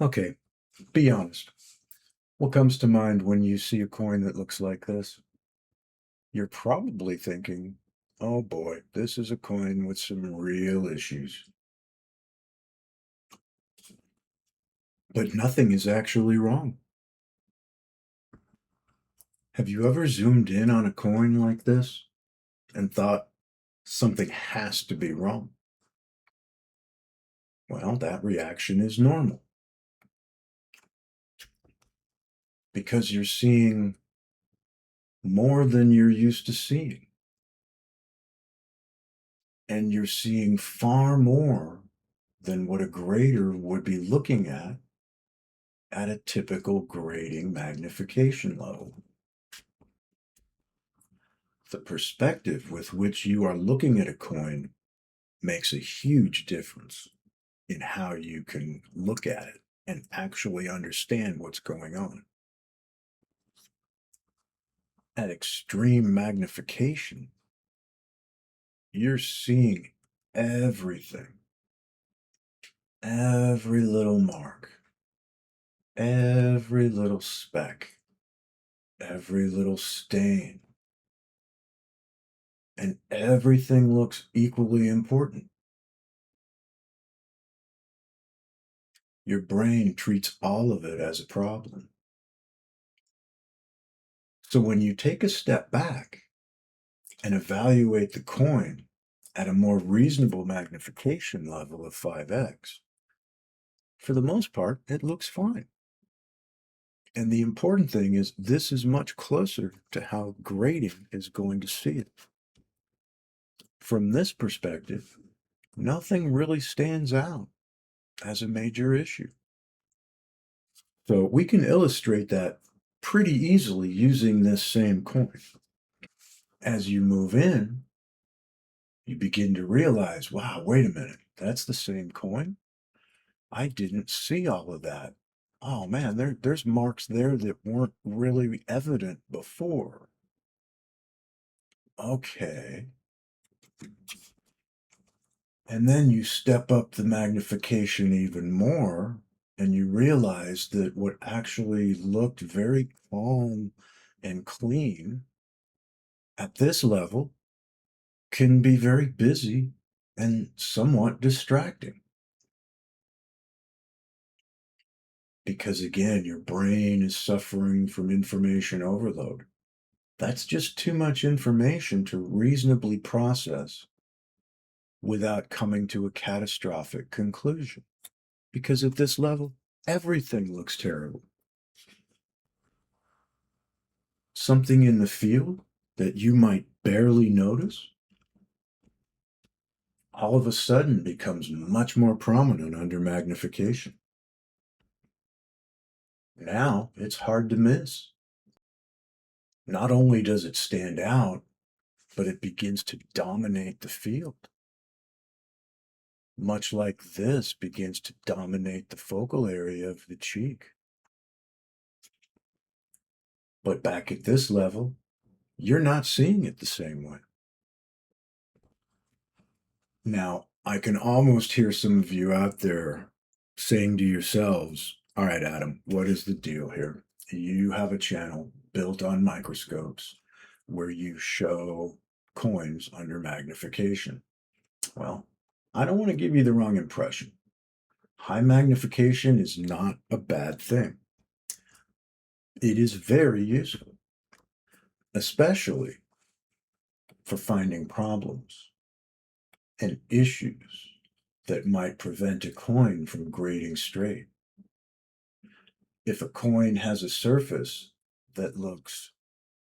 Okay, be honest. What comes to mind when you see a coin that looks like this? You're probably thinking, oh boy, this is a coin with some real issues. But nothing is actually wrong. Have you ever zoomed in on a coin like this and thought something has to be wrong? Well, that reaction is normal because you're seeing more than you're used to seeing. And you're seeing far more than what a grader would be looking at a typical grading magnification level. The perspective with which you are looking at a coin makes a huge difference in how you can look at it and actually understand what's going on. At extreme magnification, you're seeing everything, every little mark, every little speck, every little stain, and everything looks equally important. Your brain treats all of it as a problem. So when you take a step back and evaluate the coin at a more reasonable magnification level of 5x, for the most part, it looks fine. And the important thing is this is much closer to how grading is going to see it. From this perspective, nothing really stands out as a major issue. So we can illustrate that pretty easily using this same coin. As you move in, you begin to realize, wow, wait a minute, that's the same coin? I didn't see all of that. Oh man, there's marks there that weren't really evident before. Okay. And then you step up the magnification even more, and you realize that what actually looked very calm and clean at this level can be very busy and somewhat distracting. Because again, your brain is suffering from information overload. That's just too much information to reasonably process without coming to a catastrophic conclusion. Because at this level, everything looks terrible. Something in the field that you might barely notice all of a sudden becomes much more prominent under magnification. Now it's hard to miss. Not only does it stand out, but it begins to dominate the field, much like this begins to dominate the focal area of the cheek. But back at this level, you're not seeing it the same way. Now, I can almost hear some of you out there saying to yourselves, all right, Adam, what is the deal here? You have a channel built on microscopes where you show coins under magnification. Well, I don't want to give you the wrong impression. High magnification is not a bad thing. It is very useful, especially for finding problems and issues that might prevent a coin from grading straight. If a coin has a surface that looks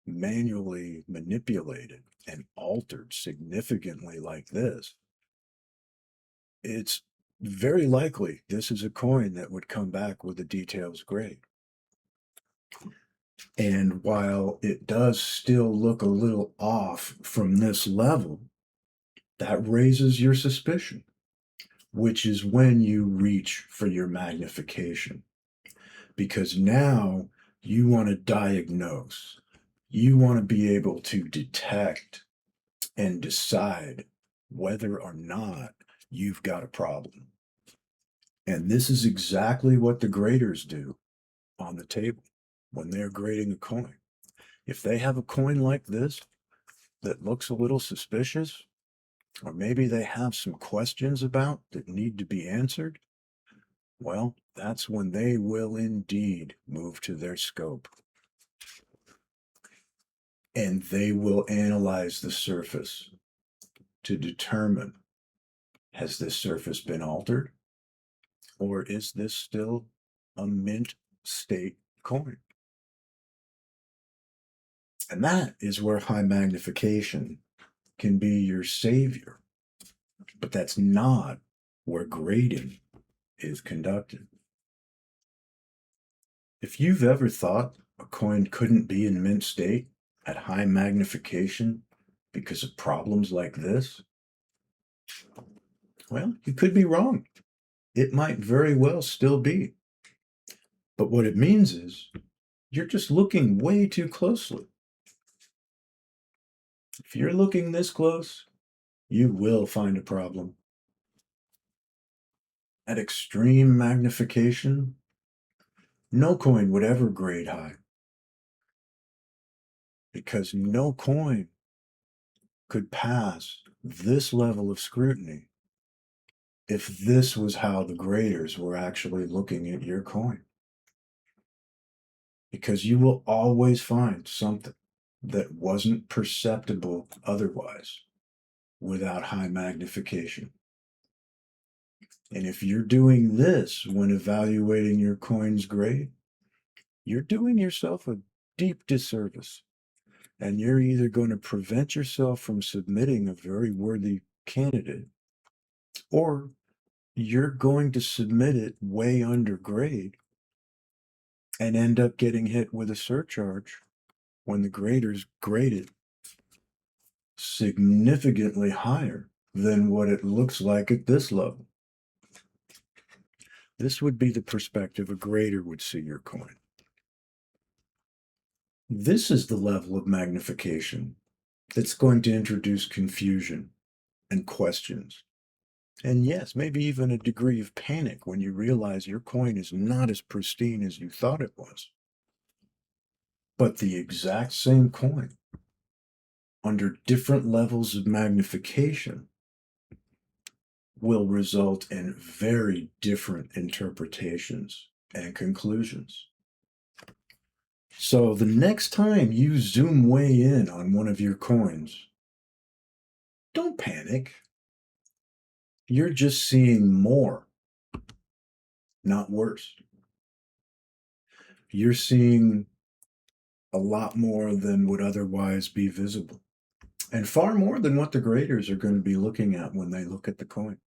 manually manipulated and altered significantly like this, it's very likely this is a coin that would come back with a details grade. And while it does still look a little off from this level, that raises your suspicion, which is when you reach for your magnification. Because now you want to diagnose, you want to be able to detect and decide whether or not you've got a problem. And this is exactly what the graders do on the table when they're grading a coin. If they have a coin like this that looks a little suspicious, or maybe they have some questions about that need to be answered, well, that's when they will indeed move to their scope. And they will analyze the surface to determine, has this surface been altered? Or is this still a mint state coin? And that is where high magnification can be your savior. But that's not where grading is conducted. If you've ever thought a coin couldn't be in mint state at high magnification because of problems like this, well, you could be wrong. It might very well still be. But what it means is you're just looking way too closely. If you're looking this close, you will find a problem. At extreme magnification, no coin would ever grade high because no coin could pass this level of scrutiny if this was how the graders were actually looking at your coin. Because you will always find something that wasn't perceptible otherwise without high magnification. And if you're doing this when evaluating your coin's grade, you're doing yourself a deep disservice. And you're either going to prevent yourself from submitting a very worthy candidate, or you're going to submit it way under grade and end up getting hit with a surcharge when the graders grade it significantly higher than what it looks like at this level. This would be the perspective a grader would see your coin. This is the level of magnification that's going to introduce confusion and questions. And yes, maybe even a degree of panic when you realize your coin is not as pristine as you thought it was. But the exact same coin, under different levels of magnification, will result in very different interpretations and conclusions. So the next time you zoom way in on one of your coins, don't panic. You're just seeing more, not worse. You're seeing a lot more than would otherwise be visible, and far more than what the graders are going to be looking at when they look at the coin.